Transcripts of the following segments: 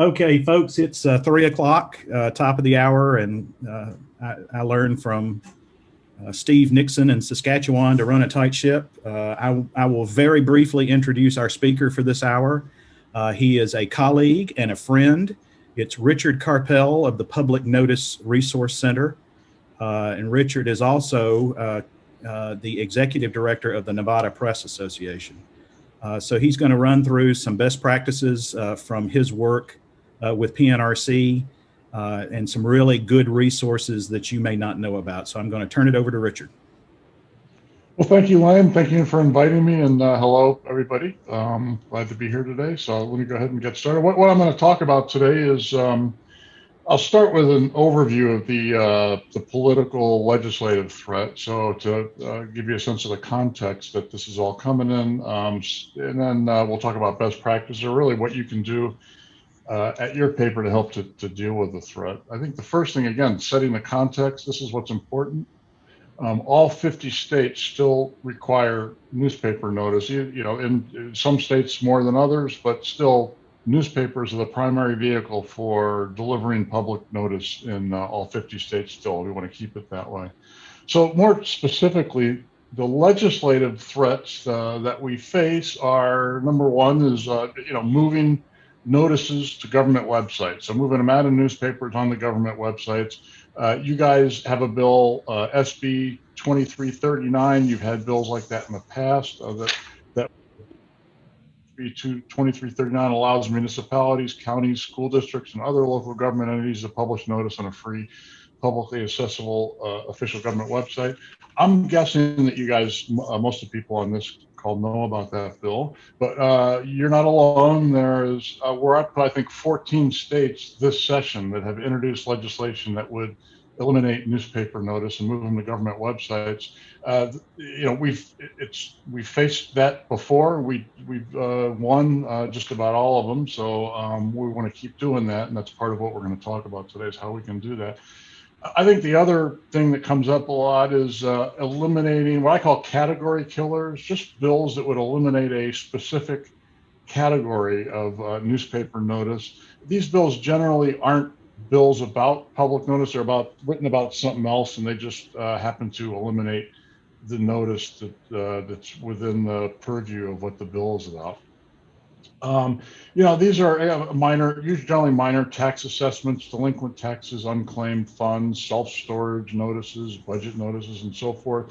Okay, folks, it's 3 o'clock, top of the hour, and I learned from Steve Nixon in Saskatchewan to run a tight ship. I will very briefly introduce our speaker for this hour. He is a colleague and a friend. It's Richard Karpel of the Public Notice Resource Center. And Richard is also the executive director of the Nevada Press Association. So he's going to run through some best practices from his work with PNRC and some really good resources that you may not know about. So I'm going to turn it over to Richard. Well, thank you, Lane. Thank you for inviting me, and hello, everybody. Glad to be here today. So let me go ahead and get started. What I'm going to talk about today is I'll start with an overview of the political legislative threat. So to give you a sense of the context that this is all coming in, and then we'll talk about best practices, or really what you can do at your paper to help to deal with the threat. I think the first thing, again, setting the context. This is what's important. All 50 states still require newspaper notice. You know, in some states more than others, but still newspapers are the primary vehicle for delivering public notice in all 50 states still. We want to keep it that way. So more specifically, the legislative threats that we face are, number one is, moving notices to government websites. So moving them out of newspapers on the government websites. You guys have a bill, SB 2339. You've had bills like that in the past. That SB 2339 allows municipalities, counties, school districts, and other local government entities to publish notice on a free, publicly accessible official government website. I'm guessing that you guys, most of the people on this call, know about that bill, but you're not alone. We're up to, I think, 14 states this session that have introduced legislation that would eliminate newspaper notice and move them to government websites. We've faced that before. We've won just about all of them. So we want to keep doing that, and that's part of what we're going to talk about today, is how we can do that. I think the other thing that comes up a lot is eliminating what I call category killers, just bills that would eliminate a specific category of newspaper notice. These bills generally aren't bills about public notice. They're written about something else, and they just happen to eliminate the notice that's within the purview of what the bill is about. These are generally minor tax assessments, delinquent taxes, unclaimed funds, self-storage notices, budget notices, and so forth.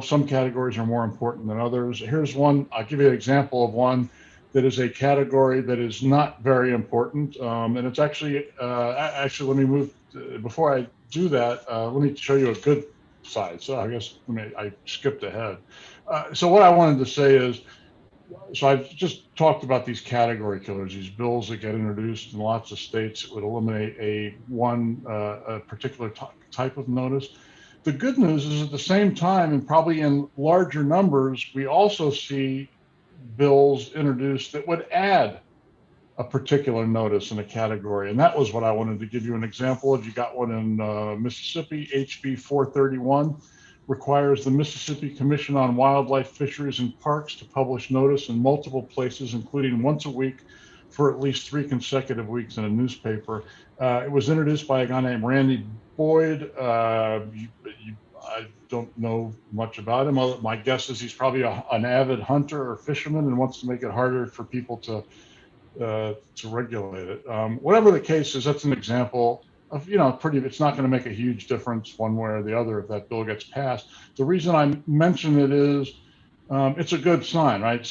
Some categories are more important than others. Here's one. I'll give you an example of one that is a category that is not very important. And it's actually, let me move, before I do that, let me show you a good side. So I guess I skipped ahead. So what I wanted to say is, so I've just talked about these category killers, these bills that get introduced in lots of states that would eliminate a particular type of notice. The good news is, at the same time, and probably in larger numbers, we also see bills introduced that would add a particular notice in a category. And that was what I wanted to give you an example of. You got one in Mississippi. HB 431 requires the Mississippi Commission on Wildlife, Fisheries, and Parks to publish notice in multiple places, including once a week for at least 3 consecutive weeks in a newspaper. It was introduced by a guy named Randy Boyd. I don't know much about him. My guess is he's probably an avid hunter or fisherman and wants to make it harder for people to regulate it. Whatever the case is, that's an example of, it's not going to make a huge difference one way or the other if that bill gets passed. The reason I mention it is it's a good sign, right?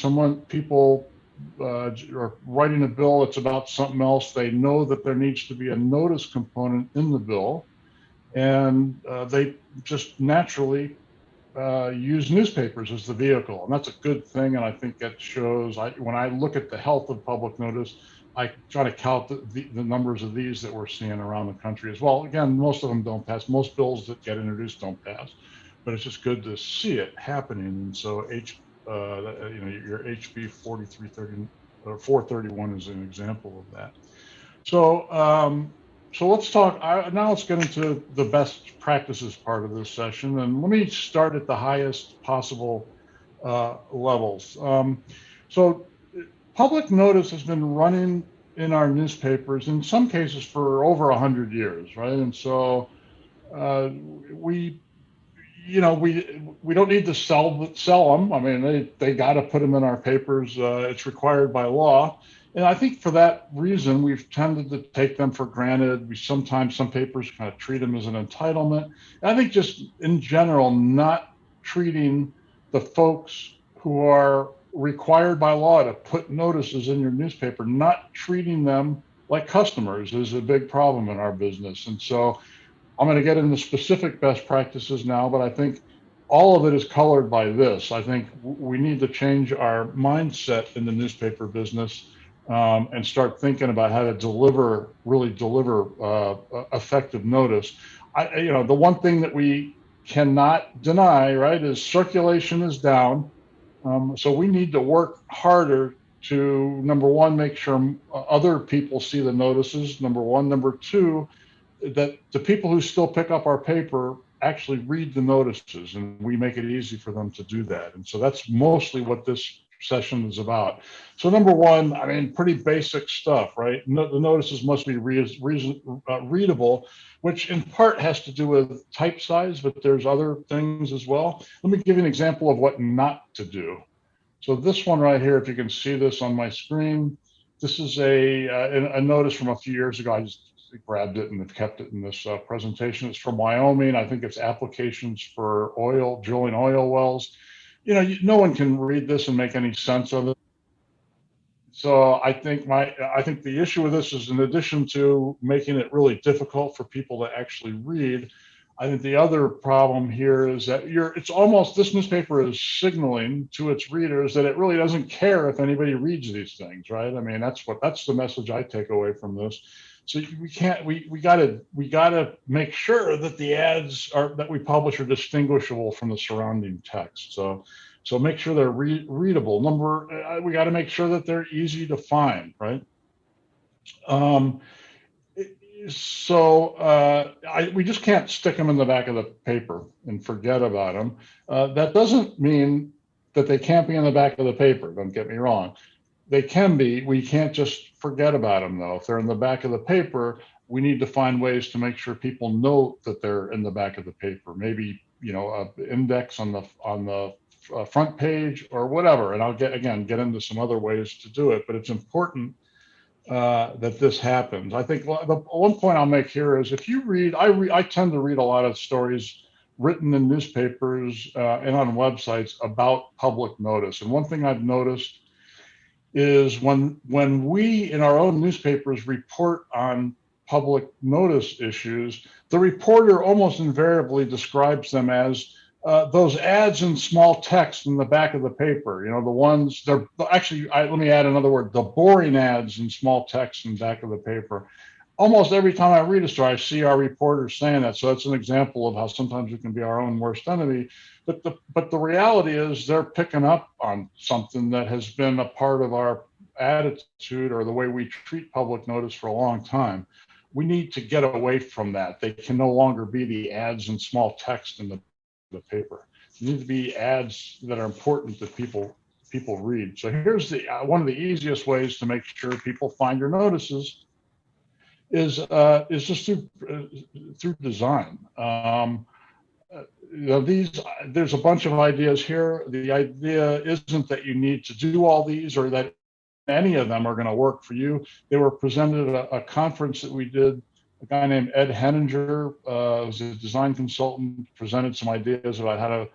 People are writing a bill that's about something else. They know that there needs to be a notice component in the bill, and they just naturally use newspapers as the vehicle, and that's a good thing. And I think that shows. When I look at the health of public notice, I try to count the numbers of these that we're seeing around the country as well. Again, most of them don't pass. Most bills that get introduced don't pass, but it's just good to see it happening. And so, your HB 4330 or 431 is an example of that. So let's talk, now let's get into the best practices part of this session. And let me start at the highest possible levels. So public notice has been running in our newspapers, in some cases for over 100 years, right? And so we, we don't need to sell them. I mean, they got to put them in our papers. It's required by law. And I think for that reason, we've tended to take them for granted. Sometimes some papers kind of treat them as an entitlement. And I think just in general, not treating the folks who are required by law to put notices in your newspaper, not treating them like customers is a big problem in our business. And so I'm going to get into specific best practices now, but I think all of it is colored by this. I think we need to change our mindset in the newspaper business, and start thinking about how to really deliver effective notice. The one thing that we cannot deny, right, is circulation is down. So we need to work harder to, number one, make sure other people see the notices, number one. Number two, that the people who still pick up our paper actually read the notices, and we make it easy for them to do that. And so that's mostly what this session is about. So number one, I mean, pretty basic stuff, right? The notices must be readable, which in part has to do with type size, but there's other things as well. Let me give you an example of what not to do. So this one right here, if you can see this on my screen, this is a notice from a few years ago. I just grabbed it and have kept it in this presentation. It's from Wyoming. I think it's applications for drilling oil wells. No one can read this and make any sense of it. So I think the issue with this is, in addition to making it really difficult for people to actually read, I think the other problem here is that this newspaper is signaling to its readers that it really doesn't care if anybody reads these things, right? I mean, that's the message I take away from this. So we gotta make sure that the ads that we publish are distinguishable from the surrounding text. So make sure they're readable. We got to make sure that they're easy to find, right? We just can't stick them in the back of the paper and forget about them. That doesn't mean that they can't be in the back of the paper. Don't get me wrong. They can be. We can't just forget about them, though. If they're in the back of the paper, we need to find ways to make sure people know that they're in the back of the paper. Maybe an index on the front page or whatever. And I'll get into some other ways to do it. But it's important that this happens. I think the one point I'll make here is, if you read, I tend to read a lot of stories written in newspapers and on websites about public notice. And one thing I've noticed is when we in our own newspapers report on public notice issues, the reporter almost invariably describes them as those ads in small text in the back of the paper. Let me add another word, the boring ads in small text in the back of the paper. Almost every time I read a story, I see our reporters saying that. So that's an example of how sometimes we can be our own worst enemy. But the reality is, they're picking up on something that has been a part of our attitude or the way we treat public notice for a long time. We need to get away from that. They can no longer be the ads in small text in the paper. They need to be ads that are important that people read. So here's one of the easiest ways to make sure people find your notices is just through design. There's a bunch of ideas here. The idea isn't that you need to do all these or that any of them are going to work for you. They were presented at a conference that we did. A guy named Ed Henninger was a design consultant, presented some ideas about how to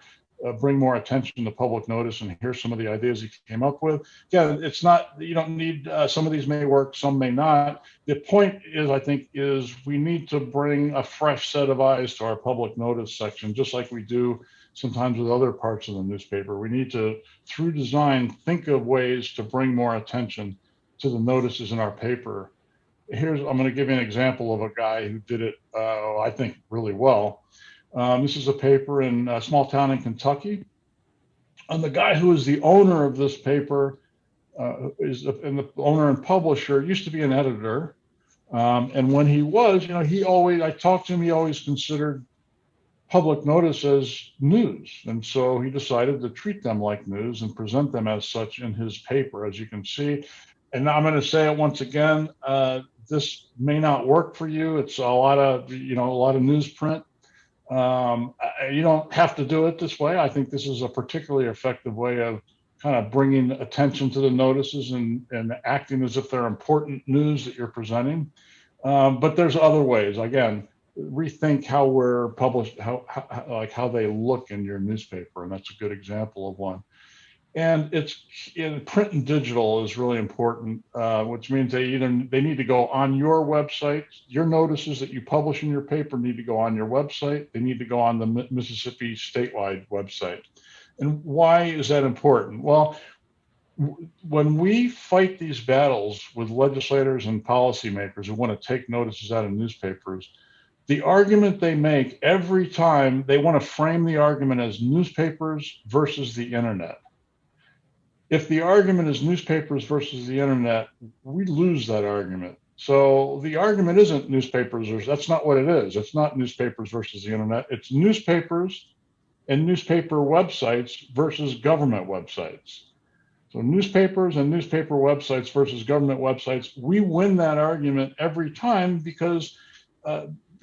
bring more attention to public notice, and here's some of the ideas he came up with. Again, it's not, you don't need, some of these may work, some may not. The point is, I think, is we need to bring a fresh set of eyes to our public notice section, just like we do sometimes with other parts of the newspaper. We need to, through design, think of ways to bring more attention to the notices in our paper. I'm going to give you an example of a guy who did it, I think, really well. This is a paper in a small town in Kentucky. And the guy who is the owner of this paper and the owner and publisher used to be an editor. And when he was, I talked to him, he always considered public notice as news. And so he decided to treat them like news and present them as such in his paper, as you can see. and I'm going to say it once again, this may not work for you. It's a lot of, a lot of newsprint. You don't have to do it this way. I think this is a particularly effective way of kind of bringing attention to the notices and acting as if they're important news that you're presenting. But there's other ways. Again, rethink how we're published, how they look in your newspaper, and that's a good example of one. And it's in print and digital is really important, which means they need to go on your website. Your notices that you publish in your paper need to go on your website. They need to go on the Mississippi statewide website. And why is that important? Well, when we fight these battles with legislators and policymakers who want to take notices out of newspapers, the argument they make every time, they want to frame the argument as newspapers versus the internet. If the argument is newspapers versus the internet, we lose that argument. So the argument isn't newspapers, or that's not what it is. It's not newspapers versus the internet. It's newspapers and newspaper websites versus government websites. So newspapers and newspaper websites versus government websites, we win that argument every time because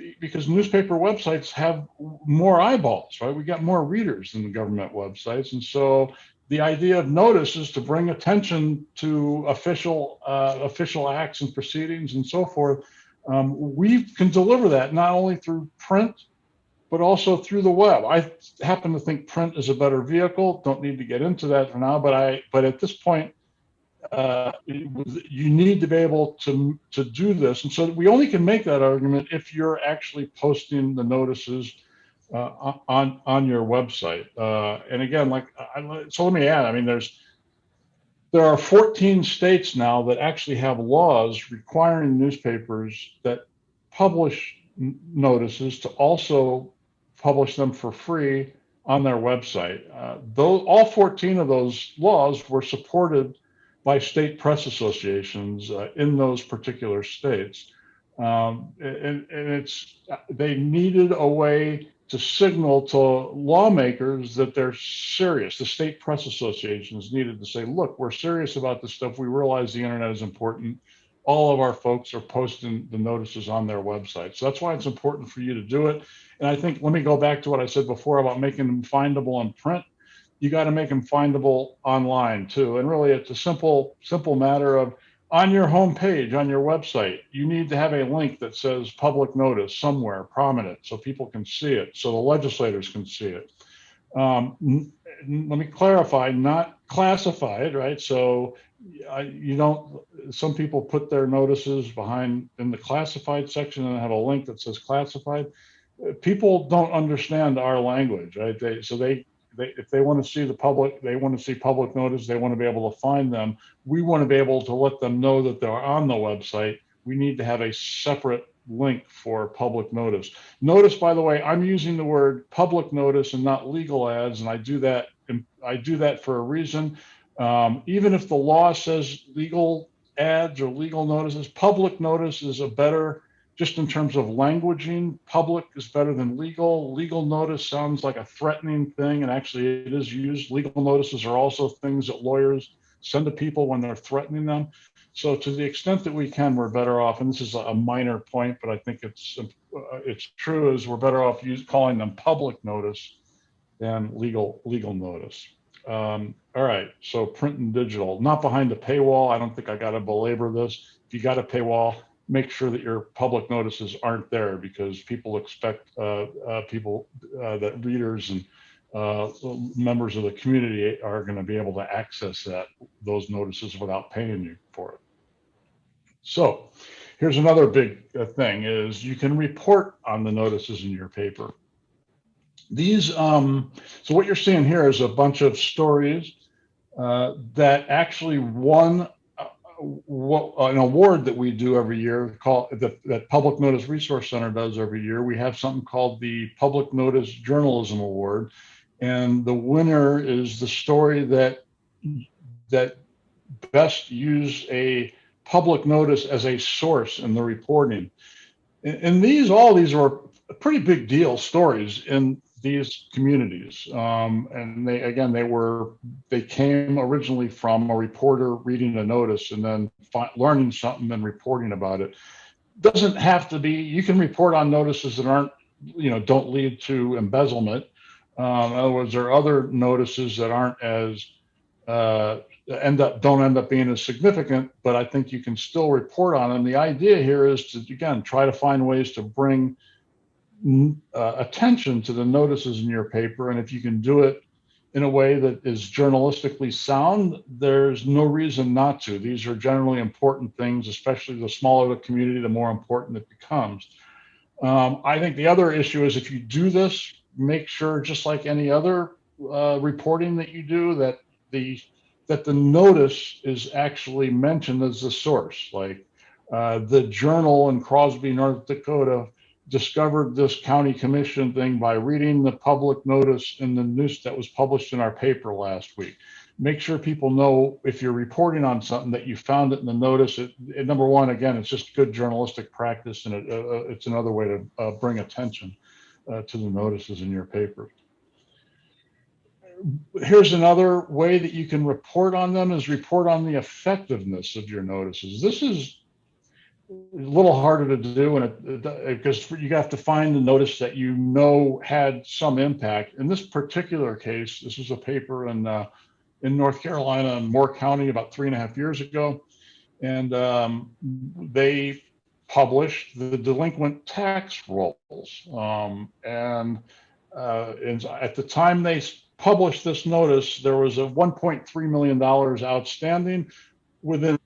newspaper websites have more eyeballs, right? We got more readers than the government websites. And so the idea of notice is to bring attention to official acts and proceedings and so forth. We can deliver that not only through print, but also through the web. I happen to think print is a better vehicle. Don't need to get into that for now, but at this point, you need to be able to do this. And so we only can make that argument if you're actually posting the notices on your website. And again, so let me add, I mean, there are 14 states now that actually have laws requiring newspapers that publish notices to also publish them for free on their website. All 14 of those laws were supported by state press associations in those particular states. And they needed a way to signal to lawmakers that they're serious. The state press associations needed to say, look, we're serious about this stuff. We realize the internet is important. All of our folks are posting the notices on their website. So that's why it's important for you to do it. And I think, let me go back to what I said before about making them findable in print. You got to make them findable online too. And really, it's a simple matter of, on your homepage, on your website, you need to have a link that says public notice somewhere prominent so people can see it, so the legislators can see it. Let me clarify, not classified, right? So some people put their notices behind in the classified section and have a link that says classified. People don't understand our language, right? If they want to see public notice, they want to be able to find them. We want to be able to let them know that they're on the website. We need to have a separate link for public notice. Notice, by the way, I'm using the word public notice and not legal ads, and I do that for a reason. Even if the law says legal ads or legal notices, public notice is a better, just in terms of languaging, public is better than legal. Legal notice sounds like a threatening thing, and actually it is used. Legal notices are also things that lawyers send to people when they're threatening them. So to the extent that we can, we're better off, and this is a minor point, but I think it's true, is we're better off calling them public notice than legal notice. All right, so print and digital, not behind a paywall. I don't think I got to belabor this. If you got a paywall, make sure that your public notices aren't there, because people expect that readers and members of the community are going to be able to access those notices without paying you for it. So here's another big thing, is you can report on the notices in your paper. These, so what you're seeing here is a bunch of stories that actually won an award that we do every year, that Public Notice Resource Center does every year. We have something called the Public Notice Journalism Award, and the winner is the story that best use a public notice as a source in the reporting. And all these are pretty big deal stories, and these communities. And they came originally from a reporter reading a notice and then learning something and reporting about it. Doesn't have to be, you can report on notices that aren't, don't lead to embezzlement. In other words, there are other notices that aren't as, don't end up being as significant, but I think you can still report on them. The idea here is to, again, try to find ways to bring attention to the notices in your paper. And if you can do it in a way that is journalistically sound, there's no reason not to. These are generally important things, especially the smaller the community, the more important it becomes. I think the other issue is if you do this, make sure, just like any other reporting that you do, that the notice is actually mentioned as the source. Like the Journal in Crosby, North Dakota, discovered this county commission thing by reading the public notice in the news that was published in our paper last week. Make sure people know if you're reporting on something that you found it in the notice. Number one, again, it's just good journalistic practice, and it's another way to bring attention to the notices in your paper. Here's another way that you can report on them, is report on the effectiveness of your notices. This is a little harder to do, and because you have to find the notice that had some impact. In this particular case, this was a paper in North Carolina in Moore County about 3.5 years ago, and they published the delinquent tax rolls. And at the time they published this notice, there was a $1.3 million outstanding within.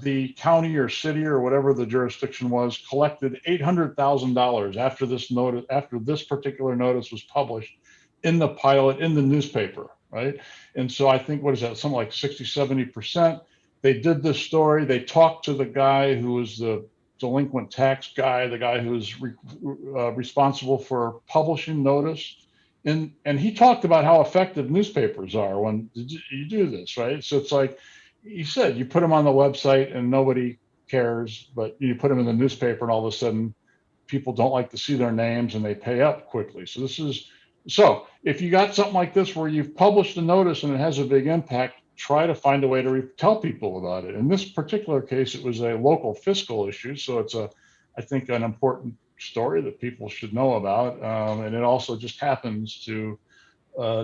The county or city or whatever the jurisdiction was collected $800,000 after this particular notice was published in the pilot in the newspaper, right? And so I think, what is that, something like 60-70%. They did this story. They talked to the guy who was the delinquent tax guy, the guy who was responsible for publishing notice. And he talked about how effective newspapers are when you do this, right? So it's like, he said, you put them on the website and nobody cares, but you put them in the newspaper and all of a sudden people don't like to see their names and they pay up quickly. So if you got something like this where you've published a notice and it has a big impact, try to find a way to tell people about it. In this particular case, it was a local fiscal issue. So it's I think an important story that people should know about. And it also just happens to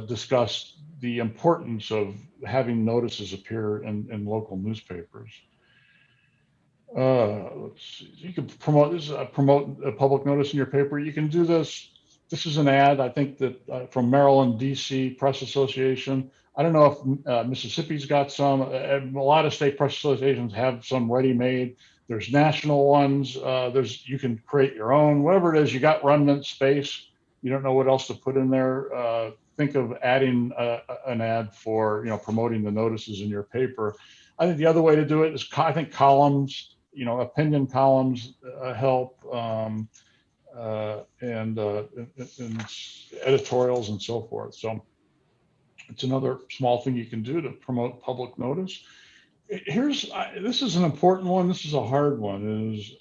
discuss the importance of having notices appear in local newspapers. Let's see. You can promote a public notice in your paper. You can do this. This is an ad, I think, that from Maryland, D.C. Press Association. I don't know if Mississippi's got some. A lot of state press associations have some ready-made. There's national ones. You can create your own. Whatever it is, you got remnant space. You don't know what else to put in there. Think of adding an ad for promoting the notices in your paper. I think the other way to do it is I think columns, opinion columns help, and editorials and so forth. So it's another small thing you can do to promote public notice. This is an important one. This is a hard one. Is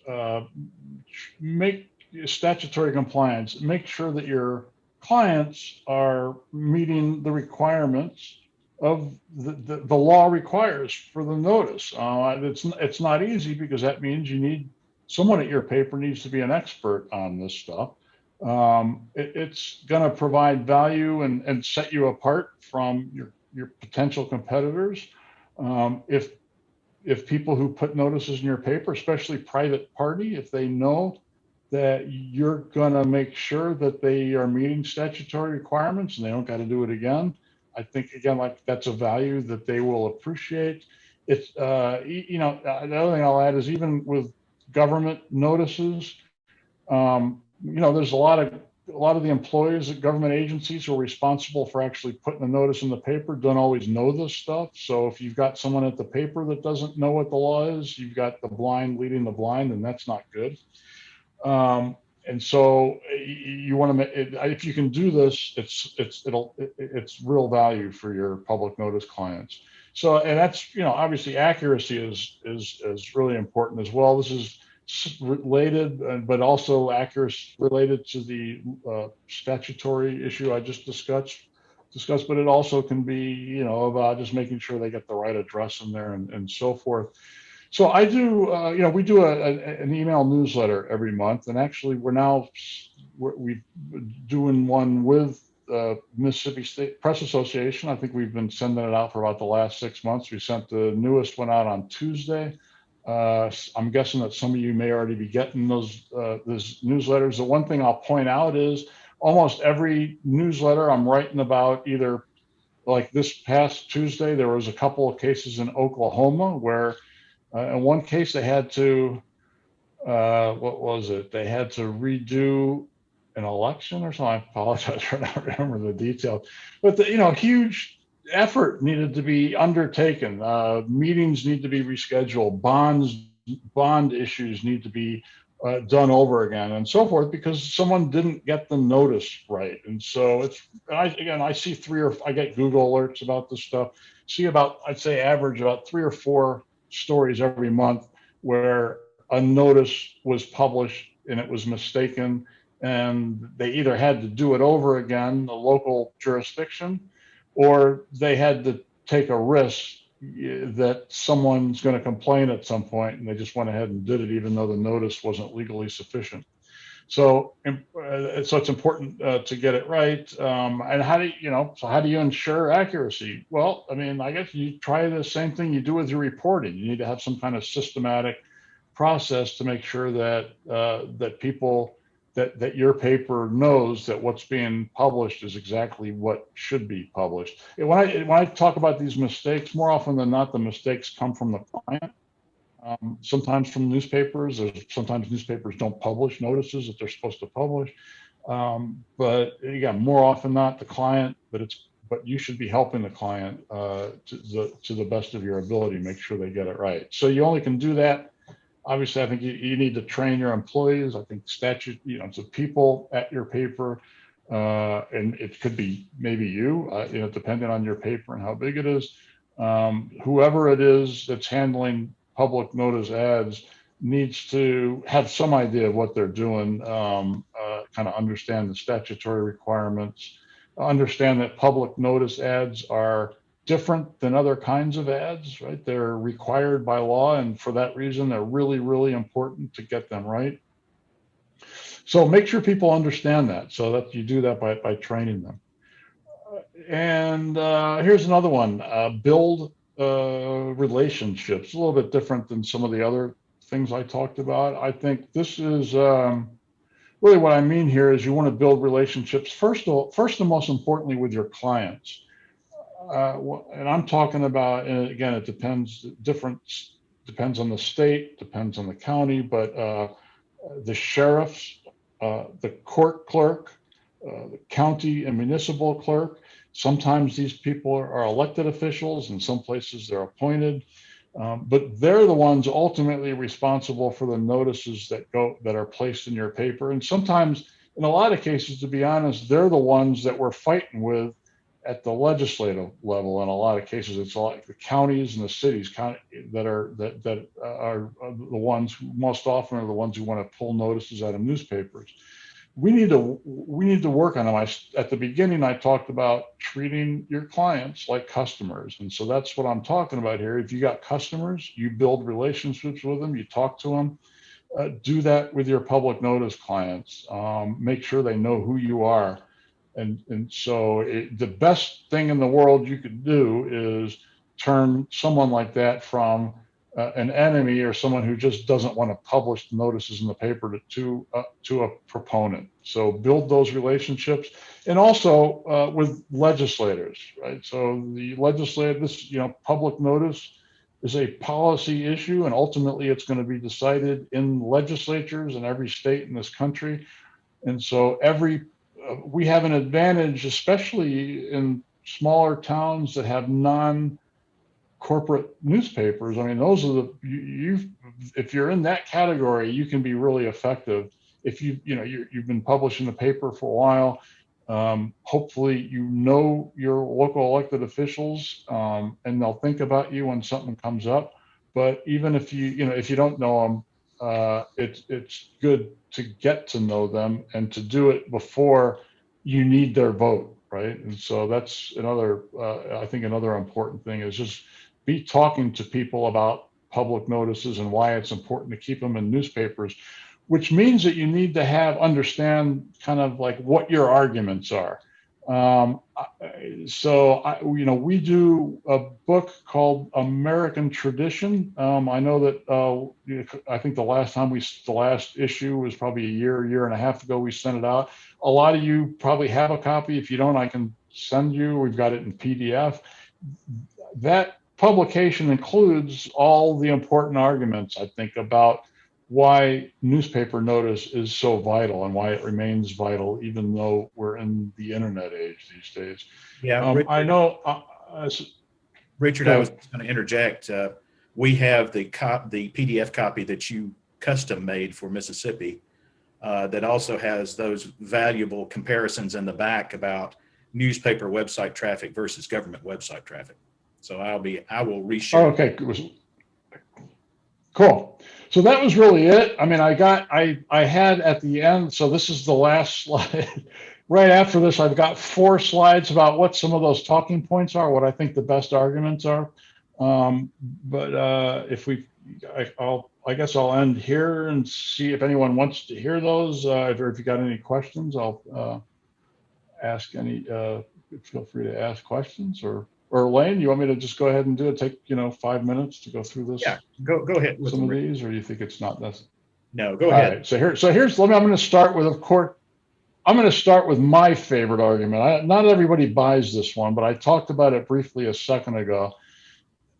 make statutory compliance. Make sure that your clients are meeting the requirements of the law requires for the notice. It's not easy, because that means someone at your paper needs to be an expert on this stuff. It's going to provide value and set you apart from your potential competitors. If people who put notices in your paper, especially private party, if they know that you're going to make sure that they are meeting statutory requirements and they don't got to do it again, I think, again, like, that's a value that they will appreciate. It's the other thing I'll add is, even with government notices, there's a lot of the employees at government agencies who are responsible for actually putting a notice in the paper don't always know this stuff. So if you've got someone at the paper that doesn't know what the law is, you've got the blind leading the blind, and that's not good. And so you want to make it, if you can do this, it's real value for your public notice clients. So, and that's, obviously accuracy is really important as well. This is related, but also accuracy related to the statutory issue I just discussed. But it also can be, about just making sure they get the right address in there and so forth. So I do, we do an email newsletter every month, and actually we're doing one with Mississippi State Press Association. I think we've been sending it out for about the last 6 months. We sent the newest one out on Tuesday. I'm guessing that some of you may already be getting those newsletters. The one thing I'll point out is almost every newsletter I'm writing about, either like this past Tuesday, there was a couple of cases in Oklahoma where in one case they had to, what was it? They had to redo an election or something. I apologize for not remembering the details, but huge effort needed to be undertaken. Meetings need to be rescheduled. Bond issues need to be done over again, and so forth, because someone didn't get the notice right. And so I see I get Google alerts about this stuff. See about, I'd say average about 3 or 4 stories every month where a notice was published and it was mistaken, and they either had to do it over again, the local jurisdiction, or they had to take a risk that someone's going to complain at some point, and they just went ahead and did it even though the notice wasn't legally sufficient. So it's important to get it right. And how do you ensure accuracy? Well, I guess you try the same thing you do with your reporting. You need to have some kind of systematic process to make sure that that your paper knows that what's being published is exactly what should be published. When I talk about these mistakes, more often than not, the mistakes come from the client. Sometimes from newspapers. Sometimes newspapers don't publish notices that they're supposed to publish. But again, more often not the client, but you should be helping the client to the best of your ability, make sure they get it right. So you only can do that. Obviously, I think you need to train your employees. I think statute, it's the people at your paper, and it could be maybe you, depending on your paper and how big it is. Whoever it is that's handling public notice ads needs to have some idea of what they're doing, kind of understand the statutory requirements, understand that public notice ads are different than other kinds of ads, right? They're required by law, and for that reason, they're really, really important to get them right. So make sure people understand that, so that you do that by training them. And here's another one, build relationships. A little bit different than some of the other things I talked about. I think this is really what I mean here is you want to build relationships first and most importantly with your clients. And I'm talking about, and again, it depends on the state, depends on the county, but the sheriffs, the court clerk, the county and municipal clerk. Sometimes these people are elected officials, in some places they're appointed, but they're the ones ultimately responsible for the notices that are placed in your paper. And sometimes, in a lot of cases, to be honest, they're the ones that we're fighting with at the legislative level. In a lot of cases, it's like the counties and the cities that are the ones who most often are the ones who want to pull notices out of newspapers. We need to work on them. At the beginning, I talked about treating your clients like customers, and so that's what I'm talking about here. If you got customers, you build relationships with them, you talk to them. Do that with your public notice clients. Make sure they know who you are. And so the best thing in the world you could do is turn someone like that from an enemy or someone who just doesn't want to publish notices in the paper to a proponent. So build those relationships, and also with legislators, right? So the public notice is a policy issue, and ultimately it's going to be decided in legislatures in every state in this country. And so we have an advantage, especially in smaller towns that have non-corporate newspapers. Those are if you're in that category, you can be really effective. If you've been publishing the paper for a while, hopefully your local elected officials, and they'll think about you when something comes up. But even if you don't know them, it's good to get to know them and to do it before you need their vote, right? And so that's another, I think another important thing is just be talking to people about public notices and why it's important to keep them in newspapers, which means that you need to understand kind of like what your arguments are. We do a book called American Tradition. I know that I think the last issue was probably a year and a half ago. We sent it out. A lot of you probably have a copy. If you don't, I can send you. We've got it in PDF. That publication includes all the important arguments, I think, about why newspaper notice is so vital and why it remains vital, even though we're in the internet age these days. Yeah, Richard, I know. Richard, I was going to interject. We have the PDF copy that you custom made for Mississippi that also has those valuable comparisons in the back about newspaper website traffic versus government website traffic. So I will reshare. Oh, okay, cool. So that was really it. I mean, I had at the end, so this is the last slide. Right after this, I've got 4 slides about what some of those talking points are, what I think the best arguments are. I guess I'll end here and see if anyone wants to hear those. If you got any questions, I'll ask any. Feel free to ask questions, or Lane, you want me to just go ahead and do it? Take 5 minutes to go through this. Yeah, go ahead with some of these, or do you think it's not necessary? No, go ahead. All right. So here's. I'm going to start with, of course. I'm going to start with my favorite argument. Not everybody buys this one, but I talked about it briefly a second ago.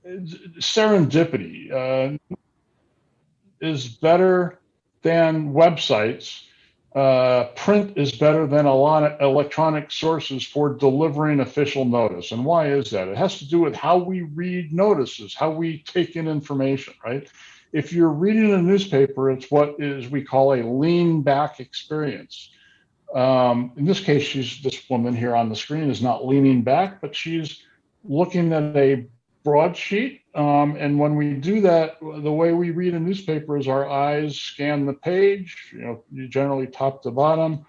Serendipity is better than websites. Print is better than a lot of electronic sources for delivering official notice. And why is that? It has to do with how we read notices, how we take in information, right? If you're reading a newspaper, it's what we call a lean back experience. In this case, this woman here on the screen is not leaning back, but she's looking at a broadsheet. And when we do that, the way we read a newspaper is our eyes scan the page, you generally top to bottom,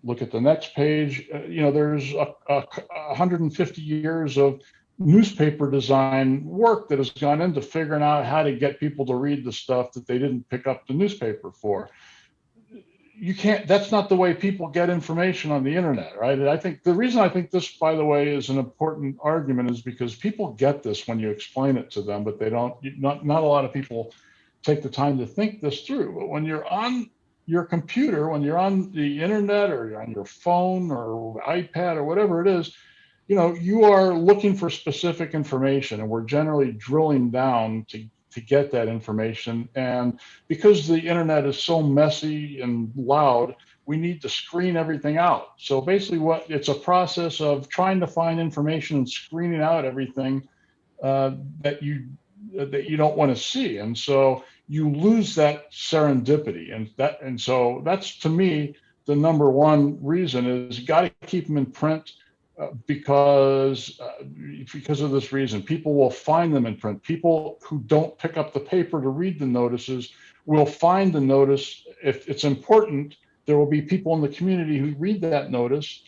look at the next page. There's 150 years of newspaper design work that has gone into figuring out how to get people to read the stuff that they didn't pick up the newspaper for. That's not the way people get information on the internet, right? And I think the reason I think this, by the way, is an important argument is because people get this when you explain it to them, but they don't, not a lot of people take the time to think this through. But when you're on your computer, when you're on the internet or you're on your phone or iPad or whatever it is, you are looking for specific information, and we're generally drilling down to get that information. And because the internet is so messy and loud, we need to screen everything out. So basically it's a process of trying to find information and screening out everything that you don't want to see. And so you lose that serendipity. And so that's, to me, the number one reason is you got to keep them in print. Because of this reason, people will find them in print. People who don't pick up the paper to read the notices will find the notice. If it's important, there will be people in the community who read that notice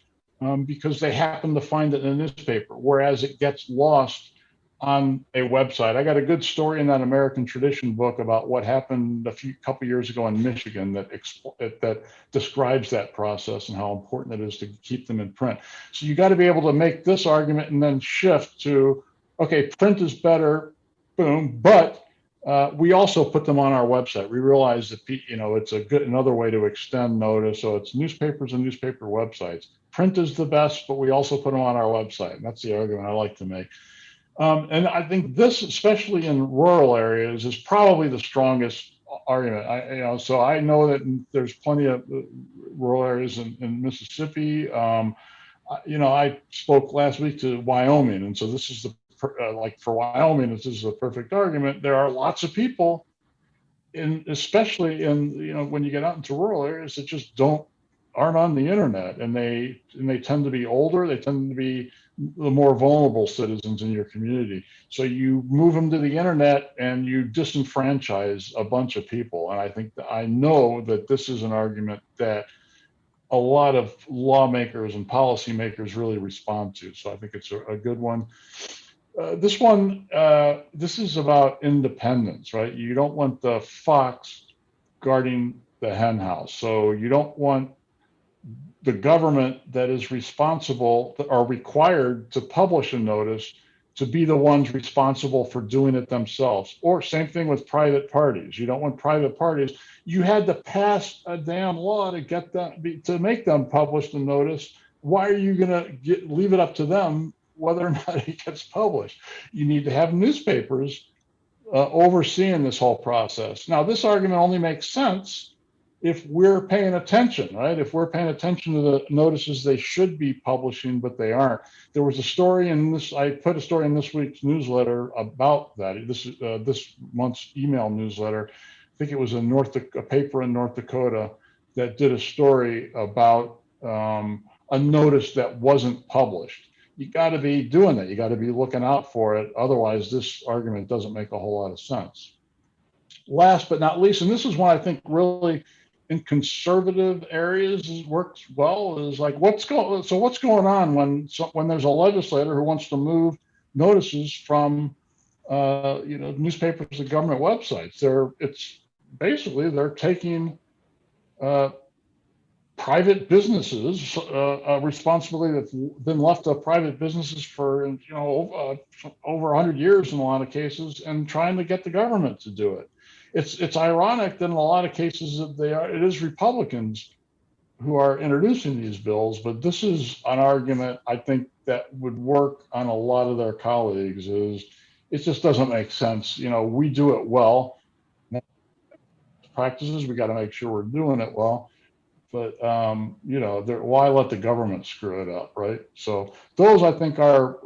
because they happen to find it in a newspaper, whereas it gets lost on a website. I got a good story in that American Tradition book about what happened a couple years ago in Michigan that describes that process and how important it is to keep them in print. So you got to be able to make this argument and then shift to, okay, print is better, boom, but we also put them on our website. We realize that it's another way to extend notice. So it's newspapers and newspaper websites. Print is the best, but we also put them on our website. And that's the argument I like to make. And I think this, especially in rural areas, is probably the strongest argument. So I know that there's plenty of rural areas in Mississippi. I spoke last week to Wyoming, and so this is for Wyoming, this is a perfect argument. There are lots of people, especially when you get out into rural areas, that just aren't on the internet, and they tend to be older. They tend to be the more vulnerable citizens in your community. So you move them to the internet and you disenfranchise a bunch of people. And I know that this is an argument that a lot of lawmakers and policymakers really respond to. So I think it's a good one. This is about independence, right? You don't want the fox guarding the hen house. So you don't want the government that is responsible or required to publish a notice to be the ones responsible for doing it themselves. Or same thing with private parties. You don't want private parties. You had to pass a damn law to get them to make them publish the notice. Why are you going to leave it up to them whether or not it gets published? You need to have newspapers overseeing this whole process. Now, this argument only makes sense if we're paying attention, right? If we're paying attention to the notices they should be publishing, but they aren't. There was a story in this, I put a story in this week's newsletter about that. This month's email newsletter. I think it was a paper in North Dakota that did a story about a notice that wasn't published. You got to be doing that. You got to be looking out for it. Otherwise, this argument doesn't make a whole lot of sense. Last but not least, and this is one I think really in conservative areas works well, is like what's going on when there's a legislator who wants to move notices from newspapers to government websites. They're taking private businesses, responsibility that's been left to private businesses for over 100 years in a lot of cases, and trying to get the government to do it. It's ironic that in a lot of cases it is Republicans who are introducing these bills, but this is an argument I think that would work on a lot of their colleagues. It just doesn't make sense. We do it well. Practices, we got to make sure we're doing it well. But why let the government screw it up, right? So those I think are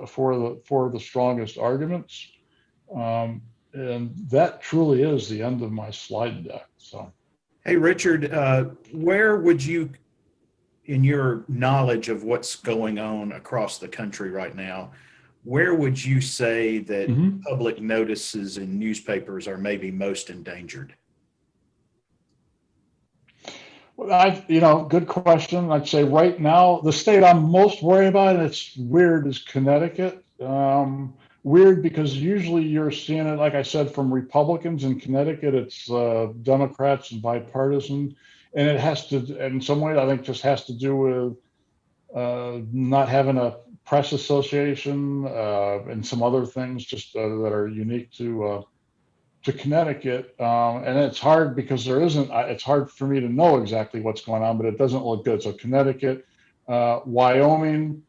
for the strongest arguments. And that truly is the end of my slide deck. So, hey, Richard, where would you, in your knowledge of what's going on across the country right now, where would you say that public notices in newspapers are maybe most endangered? Well, good question. I'd say right now, the state I'm most worried about, and it's weird, is Connecticut. Weird because usually you're seeing it, like I said, from Republicans. In Connecticut, it's Democrats and bipartisan. And it has to, in some way, I think just has to do with not having a press association and some other things just that are unique to Connecticut. And it's hard because it's hard for me to know exactly what's going on, but it doesn't look good. So Connecticut, Wyoming,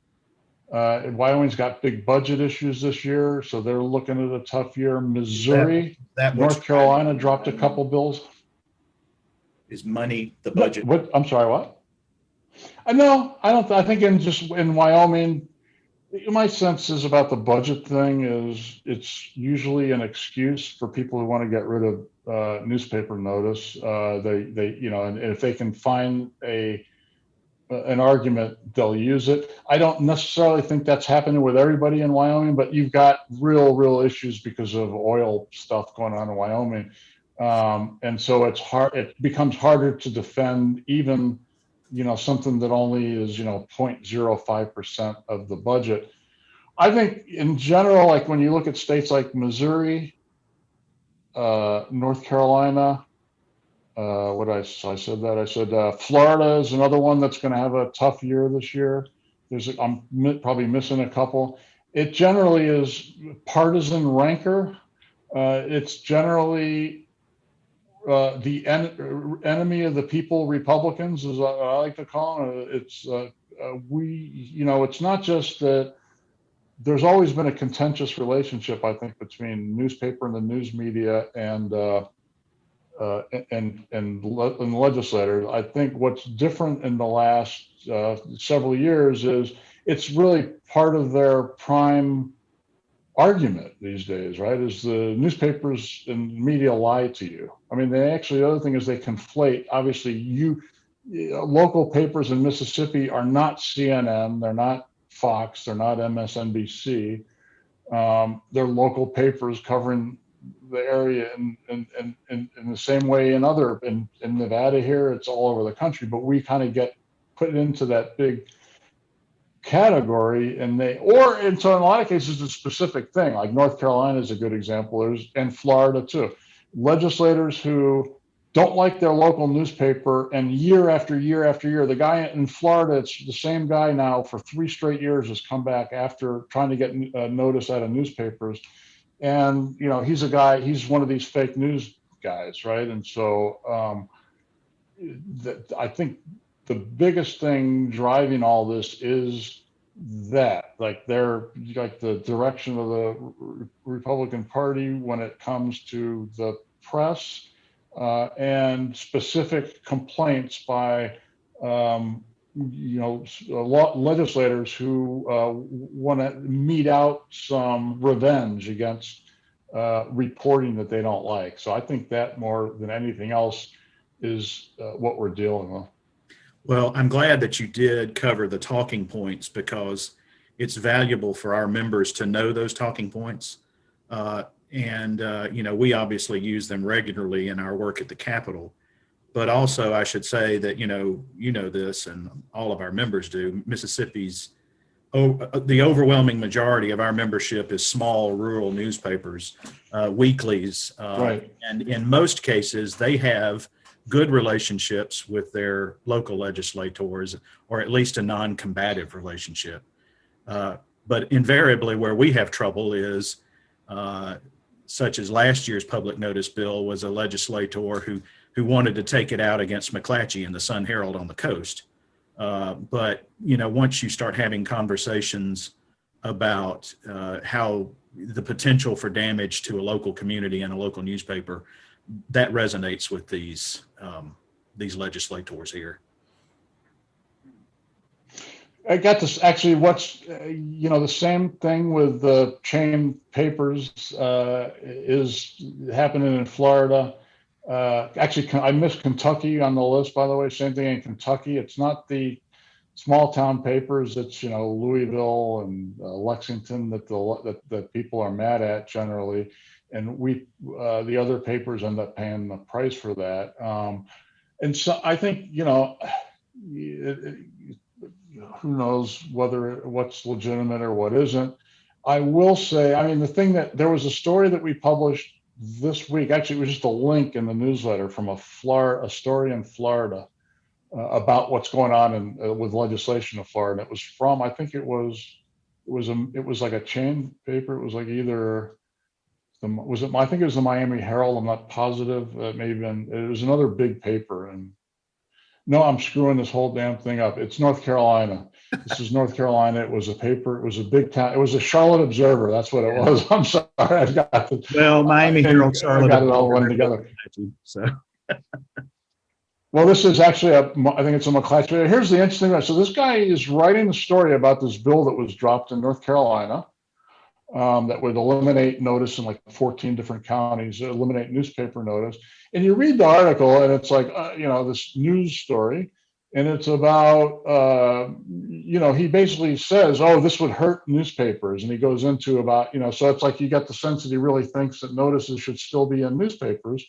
Wyoming's got big budget issues this year, so they're looking at a tough year. Missouri, North Carolina dropped a couple bills. Is money the budget? What? I'm sorry, what? No, I don't. I think in Wyoming, my sense is about the budget thing is it's usually an excuse for people who want to get rid of newspaper notice. And if they can find an argument, they'll use it. I don't necessarily think that's happening with everybody in Wyoming, but you've got real issues because of oil stuff going on in Wyoming. And so it becomes harder to defend even, something that only is, 0.05% of the budget. I think in general, like when you look at states like Missouri, North Carolina, I said Florida is another one that's going to have a tough year this year. I'm probably missing a couple. It generally is partisan rancor. It's generally the enemy of the people. Republicans is what I like to call them. It's it's not just that. There's always been a contentious relationship, I think, between newspaper and the news media and legislators. I think what's different in the last several years is it's really part of their prime argument these days, right? Is the newspapers and media lie to you? I mean, the other thing is they conflate. Obviously, local papers in Mississippi are not CNN, they're not Fox, they're not MSNBC. They're local papers covering the area in the same way in Nevada here, it's all over the country, but we kind of get put into that big category, and so in a lot of cases it's a specific thing. Like North Carolina is a good example, and Florida too. Legislators who don't like their local newspaper, and year after year after year, the guy in Florida, it's the same guy now for 3 straight years, has come back after trying to get notice out of newspapers. And he's one of these fake news guys, right? And so I think the biggest thing driving all this is that, like the direction of the Republican Party when it comes to the press, and specific complaints by legislators who want to mete out some revenge against reporting that they don't like. So I think that more than anything else is what we're dealing with. Well, I'm glad that you did cover the talking points, because it's valuable for our members to know those talking points. We obviously use them regularly in our work at the Capitol. But also, I should say that, you know this, and all of our members do, Mississippi's, the overwhelming majority of our membership is small rural newspapers, weeklies. Right. And in most cases, they have good relationships with their local legislators, or at least a non-combative relationship. But invariably where we have trouble is, such as last year's public notice bill was a legislator who wanted to take it out against McClatchy and the Sun Herald on the coast. But once you start having conversations about how the potential for damage to a local community and a local newspaper, that resonates with these legislators here. I got this actually. What's the same thing with the chain papers is happening in Florida. Actually, I missed Kentucky on the list, by the way. Same thing in Kentucky. It's not the small town papers. It's Louisville and Lexington that people are mad at generally, and the other papers end up paying the price for that. And so I think who knows what's legitimate or what isn't. I will say, there was a story that we published this week. Actually, it was just a link in the newsletter from a story in Florida about what's going on with legislation in Florida. It was from, I think it was like a chain paper. It was like either I think it was the Miami Herald. I'm not positive. It was another big paper. And no, I'm screwing this whole damn thing up. It's North Carolina. This is North Carolina. It was a paper. It was a big town. It was a Charlotte Observer. That's what it was. I'm sorry. I've got it. Well, Miami Herald, Charlotte. I got it all run together. So. Well, this is actually I think it's a McClatchy. Here's the interesting thing. So this guy is writing a story about this bill that was dropped in North Carolina that would eliminate notice in like 14 different counties, eliminate newspaper notice. And you read the article, and it's like, this news story, and it's about, he basically says, oh, this would hurt newspapers. And he goes into about, so it's like you got the sense that he really thinks that notices should still be in newspapers.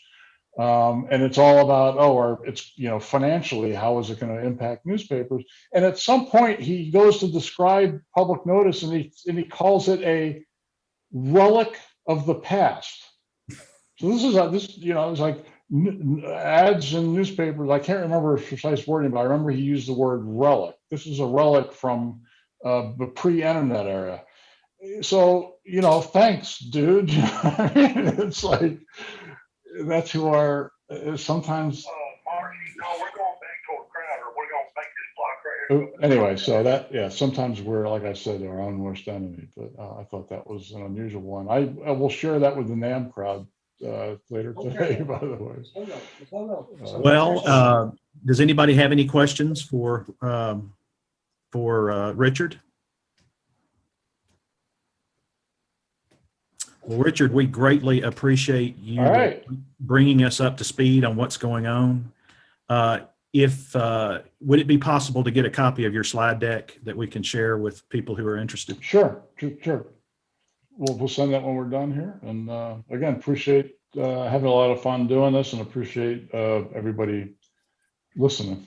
And it's all about, or it's, financially, how is it going to impact newspapers? And at some point he goes to describe public notice, and he calls it a relic of the past. So it's like ads in newspapers. I can't remember precise wording, but I remember he used the word relic. This is a relic from the pre-internet era. So, thanks, dude. It's like, that's who our sometimes. Marty, no, we're going back to a crowd, or we're going to make this block right here. Anyway, so sometimes we're, like I said, our own worst enemy. But I thought that was an unusual one. I will share that with the NAM crowd later today. By the way. Well, does anybody have any questions for Richard? Well, Richard, we greatly appreciate you bringing us up to speed on what's going on. if would it be possible to get a copy of your slide deck that we can share with people who are interested? Sure. We'll send that when we're done here. And again, appreciate having a lot of fun doing this, and appreciate everybody listening.